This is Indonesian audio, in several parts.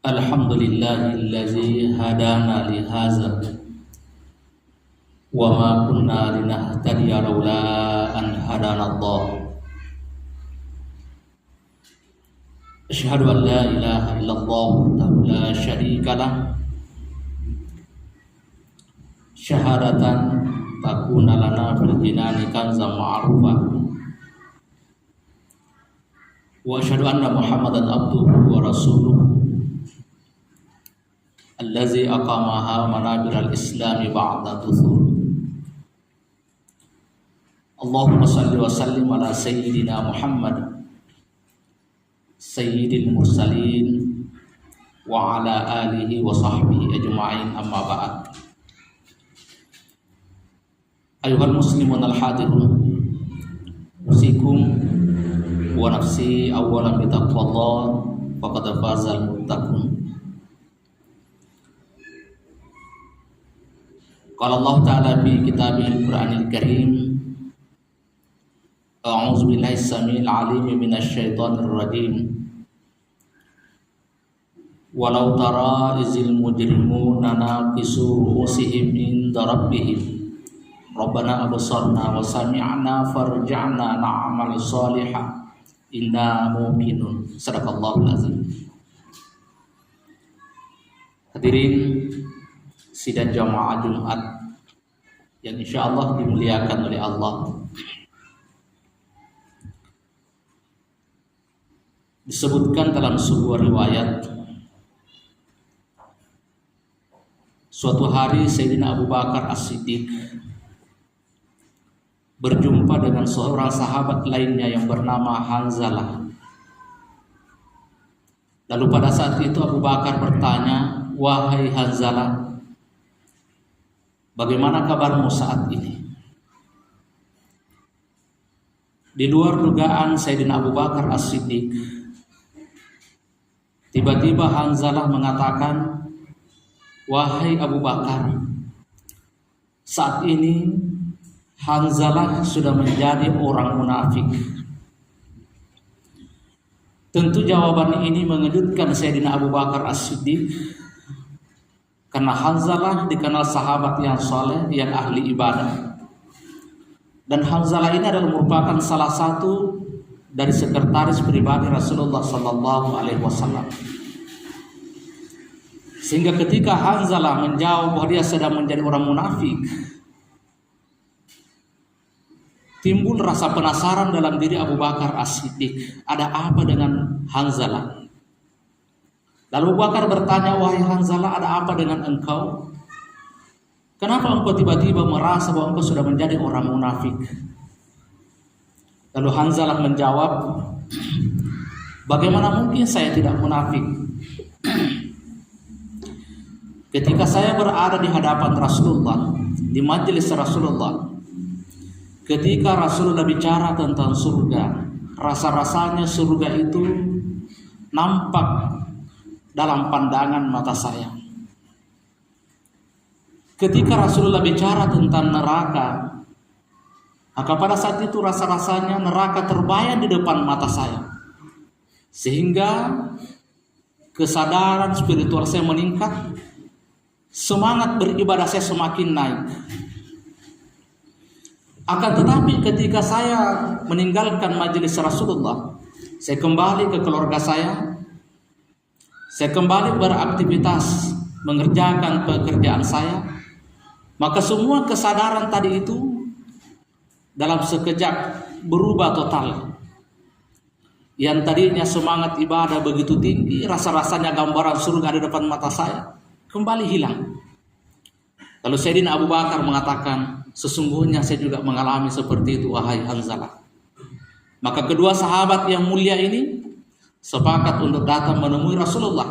Alhamdulillahillazi hadana lihaza wa ma kunna linahtadiya laula an hadana Allah. Asyhadu an la ilaha illallah wahdahu la syarika lah, syahadatan takuna lana fil jinani kanzan ma'rufa. Wa asyhadu anna Muhammadan abduhu wa rasuluh allazi aqamaha manabiral islami ba'da duthur. Allahumma salli wa sallim ala sayyidina Muhammad sayyidil mursalin wa ala alihi wa sahbihi ajma'in, amma ba'd. Ayuhal muslimun al-hadirun, usikum wa nafsi awalan bitaqwallah faqad fazal muttaqun. Qala Allah Ta'ala fi kitabihil Qur'anil Karim, a'udzu billahi samil alim minasy syaithanir rajim. Walau tara izil mujrimuna naqisu ru'usihim inda rabbihim Rabbana absarna wa sami'na farji'na na'mal shalihan inna muqinun. Sadaqallahul azim. Hadirin sidang jamaah Jumat yang insyaallah dimuliakan oleh Allah. Disebutkan dalam sebuah riwayat, suatu hari Sayyidina Abu Bakar As-Siddiq berjumpa dengan seorang sahabat lainnya yang bernama Hanzalah. Lalu pada saat itu Abu Bakar bertanya, "Wahai Hanzalah, bagaimana kabarmu saat ini?" Di luar dugaan Sayyidina Abu Bakar As-Siddiq, tiba-tiba Hanzalah mengatakan, "Wahai Abu Bakar, saat ini Hanzalah sudah menjadi orang munafik." Tentu jawaban ini mengejutkan Sayyidina Abu Bakar As-Siddiq, karena Hanzalah dikenal sahabat yang soleh, yang ahli ibadah. Dan Hanzalah ini adalah merupakan salah satu dari sekretaris pribadi Rasulullah Sallallahu Alaihi Wasallam. Sehingga ketika Hanzalah menjawab bahwa dia sedang menjadi orang munafik, timbul rasa penasaran dalam diri Abu Bakar As-Siddiq, ada apa dengan Hanzalah? Lalu Abu Bakar bertanya, "Wahai Hanzalah, ada apa dengan engkau? Kenapa engkau tiba-tiba merasa bahwa engkau sudah menjadi orang munafik?" Lalu Hanzalah menjawab, "Bagaimana mungkin saya tidak munafik? Ketika saya berada di hadapan Rasulullah, di majelis Rasulullah, ketika Rasulullah bicara tentang surga, rasa-rasanya surga itu nampak dalam pandangan mata saya. Ketika Rasulullah bicara tentang neraka, maka pada saat itu rasa-rasanya neraka terbayang di depan mata saya. Sehingga kesadaran spiritual saya meningkat, semangat beribadah saya semakin naik. Akan tetapi ketika saya meninggalkan majelis Rasulullah, saya kembali ke keluarga saya kembali beraktivitas mengerjakan pekerjaan saya, maka semua kesadaran tadi itu dalam sekejap berubah total. Yang tadinya semangat ibadah begitu tinggi, rasa-rasanya gambaran surga di depan mata saya kembali hilang. Lalu Sayyidina Abu Bakar mengatakan, "Sesungguhnya saya juga mengalami seperti itu, wahai Hanzalah." Maka kedua sahabat yang mulia ini sepakat untuk datang menemui Rasulullah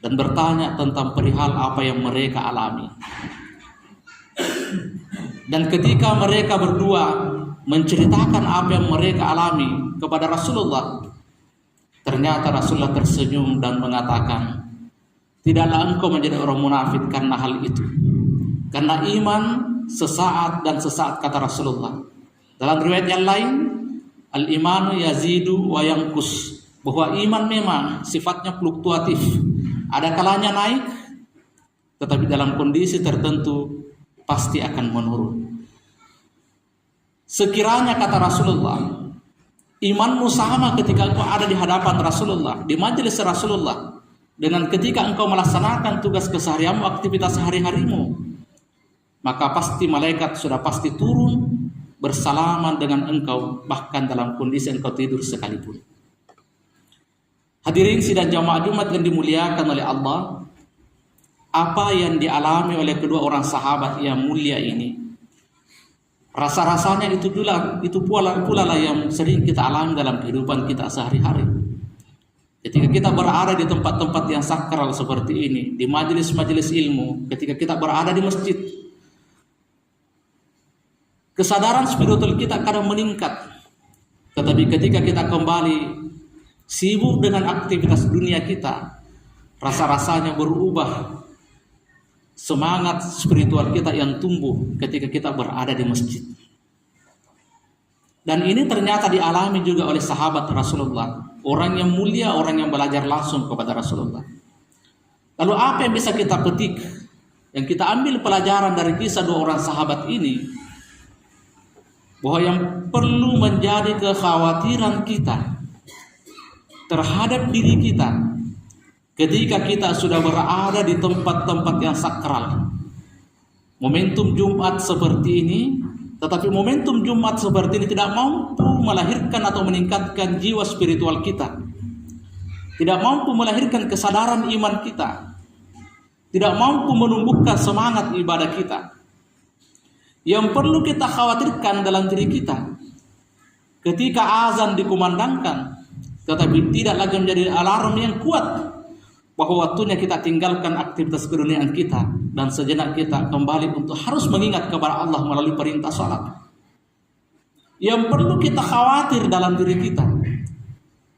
dan bertanya tentang perihal apa yang mereka alami. Dan ketika mereka berdua menceritakan apa yang mereka alami kepada Rasulullah, ternyata Rasulullah tersenyum dan mengatakan, "Tidaklah engkau menjadi orang munafik karena hal itu. Karena iman sesaat dan sesaat," kata Rasulullah. Dalam riwayat yang lain, al-imanu yazidu wa yanqus, bahwa iman memang sifatnya fluktuatif, Ada kalanya naik, tetapi dalam kondisi tertentu pasti akan menurun. Sekiranya kata Rasulullah, imanmu sama ketika engkau ada di hadapan Rasulullah, di majelis Rasulullah, dengan ketika engkau melaksanakan tugas keseharianmu, aktivitas sehari-harimu, maka pasti malaikat sudah pasti turun bersalaman dengan engkau, bahkan dalam kondisi engkau tidur sekalipun. Hadirin sidang jamaah Jumat yang dimuliakan oleh Allah, apa yang dialami oleh kedua orang sahabat yang mulia ini, rasa-rasanya itu pula lah yang sering kita alami dalam kehidupan kita sehari-hari. Ketika kita berada di tempat-tempat yang sakral seperti ini, di majelis-majelis ilmu, ketika kita berada di masjid, kesadaran spiritual kita kadang meningkat. Tetapi ketika kita kembali sibuk dengan aktivitas dunia kita, rasa-rasanya berubah. Semangat spiritual kita yang tumbuh ketika kita berada di masjid. Dan ini ternyata dialami juga oleh sahabat Rasulullah, orang yang mulia, orang yang belajar langsung kepada Rasulullah. Lalu apa yang bisa kita petik, yang kita ambil pelajaran dari kisah dua orang sahabat ini, bahwa yang perlu menjadi kekhawatiran kita terhadap diri kita ketika kita sudah berada di tempat-tempat yang sakral. Momentum Jumat seperti ini, tetapi momentum Jumat seperti ini tidak mampu melahirkan atau meningkatkan jiwa spiritual kita, tidak mampu melahirkan kesadaran iman kita, tidak mampu menumbuhkan semangat ibadah kita. Yang perlu kita khawatirkan dalam diri kita, ketika azan dikumandangkan tetapi tidak lagi menjadi alarm yang kuat bahwa waktunya kita tinggalkan aktivitas keduniaan kita dan sejenak kita kembali untuk harus mengingat kepada Allah melalui perintah salat. Yang perlu kita khawatir dalam diri kita,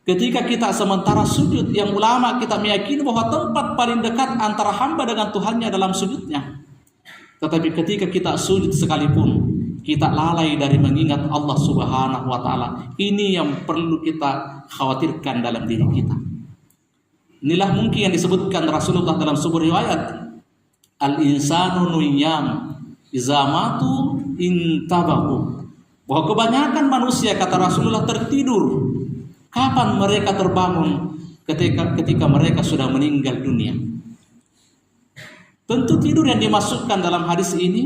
ketika kita sementara sujud, yang ulama kita meyakini bahwa tempat paling dekat antara hamba dengan Tuhannya dalam sujudnya. Tetapi ketika kita sujud sekalipun, kita lalai dari mengingat Allah Subhanahu wa Ta'ala. Ini yang perlu kita khawatirkan dalam diri kita. Inilah mungkin yang disebutkan Rasulullah dalam sebuah riwayat, al-insanu nuyyam iza matu intabahu, bahwa kebanyakan manusia, kata Rasulullah, tertidur. Kapan mereka terbangun? Ketika mereka sudah meninggal dunia. Tentu tidur yang dimasukkan dalam hadis ini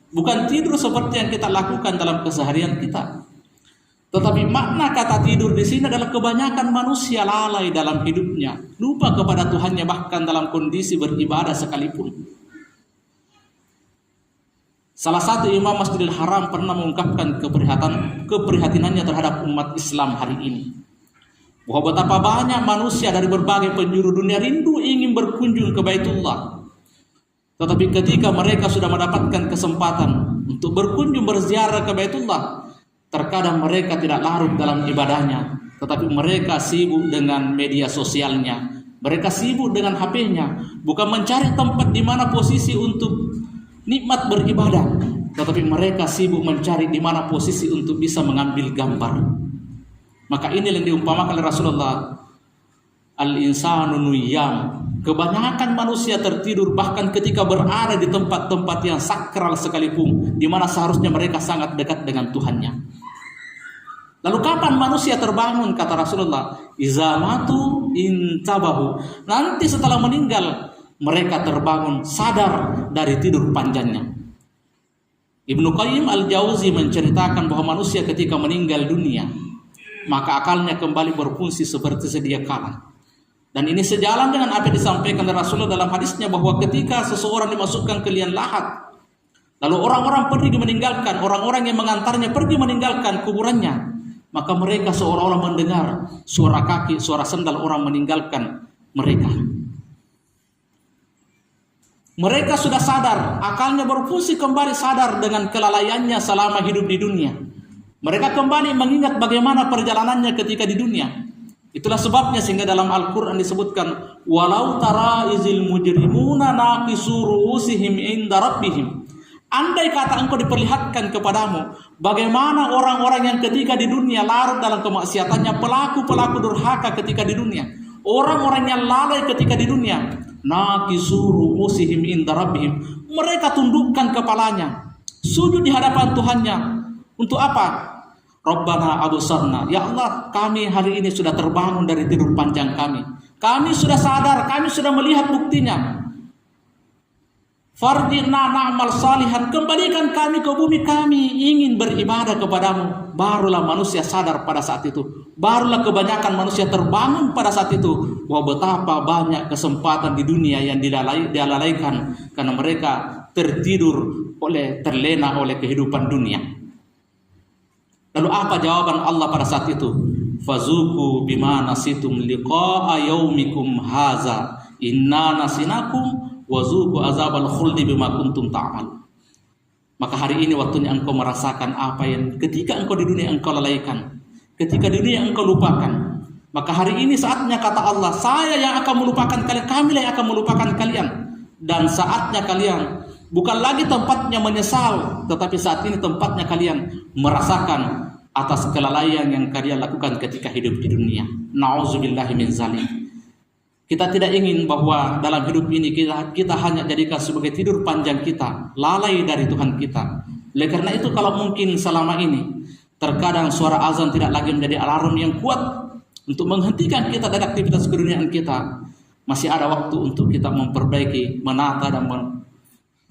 bukan tidur seperti yang kita lakukan dalam keseharian kita, tetapi makna kata tidur di sini adalah kebanyakan manusia lalai dalam hidupnya, lupa kepada Tuhannya bahkan dalam kondisi beribadah sekalipun. Salah satu imam Masjidil Haram pernah mengungkapkan keprihatinannya terhadap umat Islam hari ini, bahwa betapa banyak manusia dari berbagai penjuru dunia rindu ingin berkunjung ke Baitullah. Tetapi ketika mereka sudah mendapatkan kesempatan untuk berkunjung berziarah ke Baitullah, terkadang mereka tidak larut dalam ibadahnya, tetapi mereka sibuk dengan media sosialnya, mereka sibuk dengan HP-nya, bukan mencari tempat di mana posisi untuk nikmat beribadah, tetapi mereka sibuk mencari di mana posisi untuk bisa mengambil gambar. Maka ini yang diumpamakan oleh Rasulullah, al-insanu nuyyam. Kebanyakan manusia tertidur bahkan ketika berada di tempat-tempat yang sakral sekalipun, di mana seharusnya mereka sangat dekat dengan Tuhannya. Lalu kapan manusia terbangun? Kata Rasulullah, iza matu intabahu. Nanti setelah meninggal mereka terbangun, sadar dari tidur panjangnya. Ibnu Qayyim al-Jauzi menceritakan bahwa manusia ketika meninggal dunia, maka akalnya kembali berfungsi seperti sedia kala. Dan ini sejalan dengan apa yang disampaikan oleh Rasulullah dalam hadisnya, bahwa ketika seseorang dimasukkan ke liang lahat, lalu orang-orang pergi meninggalkan, orang-orang yang mengantarnya pergi meninggalkan kuburannya, maka mereka seolah-olah mendengar suara kaki, suara sendal orang meninggalkan mereka. Mereka sudah sadar, akalnya berfungsi kembali, sadar dengan kelalaiannya selama hidup di dunia. Mereka kembali mengingat bagaimana perjalanannya ketika di dunia. Itulah sebabnya sehingga dalam Al-Quran disebutkan, walau tara izil mujrimuna naqisu ru'usihim inda rabbihim. Andai kata engkau diperlihatkan kepadamu bagaimana orang-orang yang ketika di dunia larut dalam kemaksiatannya, pelaku-pelaku durhaka ketika di dunia, Orang-orang yang lalai ketika di dunia, nakisu ru'usihim inda rabbihim, mereka tundukkan kepalanya, sujud di hadapan Tuhannya. Untuk apa? Rabbana absarna, ya Allah, kami hari ini sudah terbangun dari tidur panjang kami. Kami sudah sadar, kami sudah melihat buktinya. Fardina na'mal salihan, kembalikan kami ke bumi, kami ingin beribadah kepadamu. Barulah manusia sadar pada saat itu. Barulah kebanyakan manusia terbangun pada saat itu. Wah, betapa banyak kesempatan di dunia yang dilalaikan karena mereka terlena oleh kehidupan dunia. Lalu apa jawaban Allah pada saat itu? Fazuku bima nasitum liqa'a yaumikum haza inna nasinakum wazuku azabal khuldi bima kuntum ta'mal. Maka hari ini waktunya engkau merasakan apa yang ketika engkau di dunia engkau lalaikan, ketika di dunia engkau lupakan. Maka hari ini saatnya, kata Allah, saya yang akan melupakan kalian, kamilah yang akan melupakan kalian. Dan saatnya kalian, bukan lagi tempatnya menyesal, tetapi saat ini tempatnya kalian merasakan atas kelalaian yang kalian lakukan ketika hidup di dunia. Nauzubillahi min zalik. Kita tidak ingin bahwa dalam hidup ini kita hanya jadikan sebagai tidur panjang kita, lalai dari Tuhan kita. Oleh karena itu, kalau mungkin selama ini terkadang suara azan tidak lagi menjadi alarm yang kuat untuk menghentikan kita dari aktivitas keduniaan kita, masih ada waktu untuk kita memperbaiki, menata dan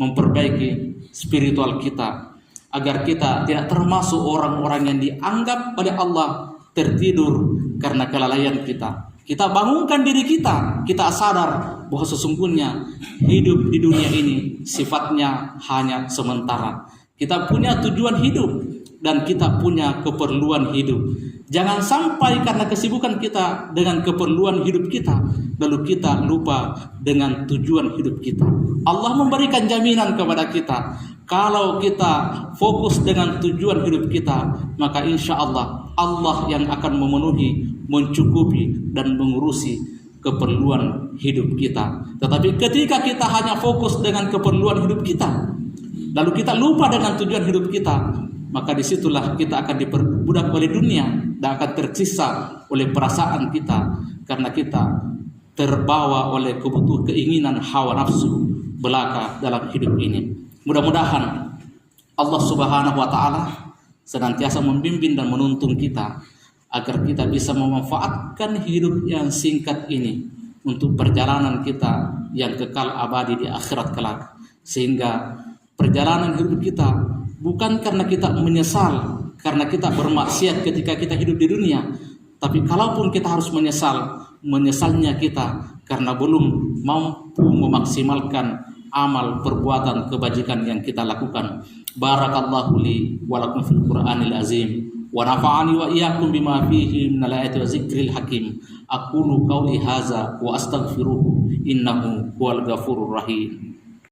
memperbaiki spiritual kita, agar kita tidak termasuk orang-orang yang dianggap oleh Allah tertidur karena kelalaian kita. Kita bangunkan diri kita, kita sadar bahwa sesungguhnya hidup di dunia ini sifatnya hanya sementara. Kita punya tujuan hidup dan kita punya keperluan hidup. Jangan sampai karena kesibukan kita dengan keperluan hidup kita, lalu kita lupa dengan tujuan hidup kita. Allah memberikan jaminan kepada kita, kalau kita fokus dengan tujuan hidup kita, maka insya Allah yang akan memenuhi, mencukupi dan mengurusi keperluan hidup kita. Tetapi ketika kita hanya fokus dengan keperluan hidup kita, lalu kita lupa dengan tujuan hidup kita, maka disitulah kita akan diperbudak oleh dunia dan akan tersiksa oleh perasaan kita, karena kita terbawa oleh keinginan hawa nafsu belaka dalam hidup ini. Mudah-mudahan Allah Subhanahu wa Ta'ala senantiasa membimbing dan menuntun kita agar kita bisa memanfaatkan hidup yang singkat ini untuk perjalanan kita yang kekal abadi di akhirat kelak. Sehingga perjalanan hidup kita bukan karena kita menyesal karena kita bermaksiat ketika kita hidup di dunia, tapi kalaupun kita harus menyesalnya kita karena belum mampu memaksimalkan amal perbuatan kebajikan yang kita lakukan. Barakallahu li wa lakum fil Qur'anil azim wa nafa'ani wa iyyakum bima fihi minal ayati wa zikril hakim. Aqulu qawli hadza wa astaghfiruhu innahu huwal ghafurur rahim.